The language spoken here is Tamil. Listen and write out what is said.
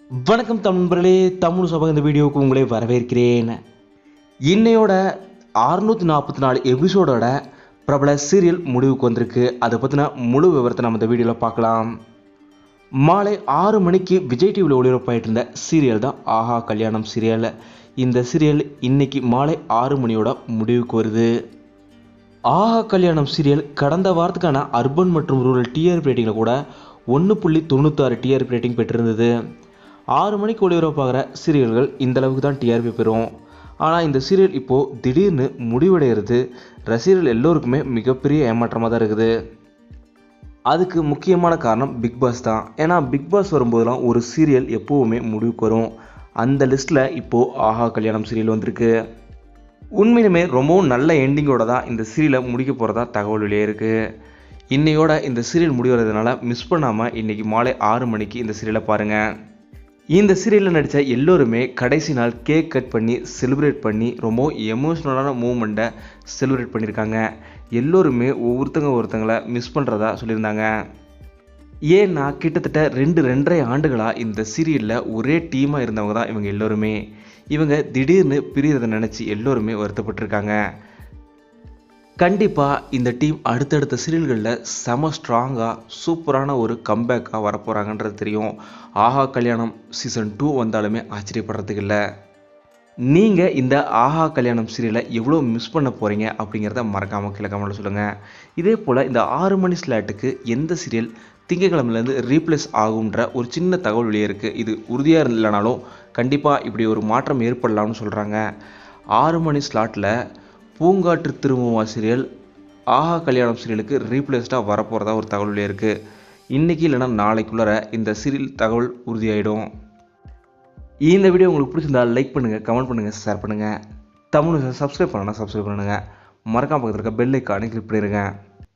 வணக்கம் நண்பர்களே, தமிழ் சபை இந்த வீடியோவுக்கு உங்களை வரவேற்கிறேன். இன்னையோட 644 எபிசோடோட பிரபல சீரியல் முடிவுக்கு வந்திருக்கு. அதை பற்றின முழு விவரத்தை நம்ம இந்த வீடியோவில் பார்க்கலாம். மாலை 6 மணிக்கு விஜய் டிவியில் ஒளிபரப்பாயிட்டு இருந்த சீரியல் தான் ஆஹா கல்யாணம் சீரியல். இந்த சீரியல் இன்னைக்கு மாலை 6 மணியோட முடிவுக்கு வருது. ஆஹா கல்யாணம் சீரியல் கடந்த வாரத்துக்கான அர்பன் மற்றும் ரூரல் டிஆர்பி ரேட்டிங்கில் கூட 1.96 டிஆர்பி ரேட்டிங் பெற்றிருந்தது. 6 மணிக்கு ஒளிபரப்பாகிற சீரியல்கள் இந்த அளவுக்கு தான் டிஆர்பி பெறும். ஆனால் இந்த சீரியல் இப்போது திடீர்னு முடிவடைகிறது ரசிகர்கள் எல்லோருக்குமே மிகப்பெரிய ஏமாற்றமாக தான் இருக்குது. அதுக்கு முக்கியமான காரணம் பிக் பாஸ் தான். ஏன்னா பிக் பாஸ் வரும்போதெல்லாம் ஒரு சீரியல் எப்போவுமே முடிவுக்கு வரும். அந்த லிஸ்ட்டில் இப்போது ஆஹா கல்யாணம் சீரியல் வந்திருக்கு. உண்மையிலுமே ரொம்பவும் நல்ல எண்டிங்கோட தான் இந்த சீரியலை முடிக்க போகிறதா தகவல் வெளியே இருக்குது. இன்னையோட இந்த சீரியல் முடிவறதுனால மிஸ் பண்ணாமல் இன்றைக்கி மாலை 6 மணிக்கு இந்த சீரியலை பாருங்கள். இந்த சீரியலில் நடித்த எல்லோருமே கடைசி நாள் கேக் கட் பண்ணி செலிப்ரேட் பண்ணி ரொம்ப எமோஷ்னலான மூமெண்ட்டை செலிப்ரேட் பண்ணியிருக்காங்க. எல்லோருமே ஒருத்தங்களை மிஸ் பண்ணுறதா சொல்லியிருந்தாங்க. ஏன்னா கிட்டத்தட்ட 2.5 ஆண்டுகளாக இந்த சீரியலில் ஒரே டீமாக இருந்தவங்க தான் இவங்க எல்லோருமே. இவங்க திடீர்னு பிரியறதை நினச்சி எல்லோருமே வருத்தப்பட்டிருக்காங்க. கண்டிப்பாக இந்த டீம் அடுத்தடுத்த சீரியல்களில் செம ஸ்ட்ராங்காக சூப்பரான ஒரு கம்பேக்காக வரப்போகிறாங்கன்றது தெரியும். ஆஹா கல்யாணம் சீசன் 2 வந்தாலுமே ஆச்சரியப்படுறதுக்கு இல்லை. நீங்கள் இந்த ஆஹா கல்யாணம் சீரியலை எவ்வளோ மிஸ் பண்ண போகிறீங்க அப்படிங்கிறத மறக்காமல் கீழே கமெண்ட்டில் சொல்லுங்கள். இதே போல் இந்த 6 மணி ஸ்லாட்டுக்கு எந்த சீரியல் திங்கக்கிழமையிலேருந்து ரீப்ளேஸ் ஆகுன்ற ஒரு சின்ன தகவல் வெளியே இருக்குது. இது உறுதியாக இல்லைனாலும் கண்டிப்பாக இப்படி ஒரு மாற்றம் ஏற்படலாம்னு சொல்கிறாங்க. 6 மணி ஸ்லாட்டில் பூங்காற்று திரும்புமா சீரியல் ஆஹா கல்யாணம் சீரியலுக்கு ரீப்ளேஸ்டாக வரப்போகிறதா ஒரு தகவல் வெளியே இருக்குது. இன்றைக்கி இல்லைனா நாளைக்குள்ளார இந்த சீரியல் தகவல் உறுதியாயிடும். இந்த வீடியோ உங்களுக்கு பிடிச்சிருந்தால் லைக் பண்ணுங்கள், கமெண்ட் பண்ணுங்கள், ஷேர் பண்ணுங்கள். தமிழ் சப்ஸ்கிரைப் பண்ணணும்னா சப்ஸ்கிரைப் பண்ணுங்கள். மறக்காம பக்கத்தில் இருக்க பெல் ஐக்கானை கிளிக் பண்ணிடுங்க.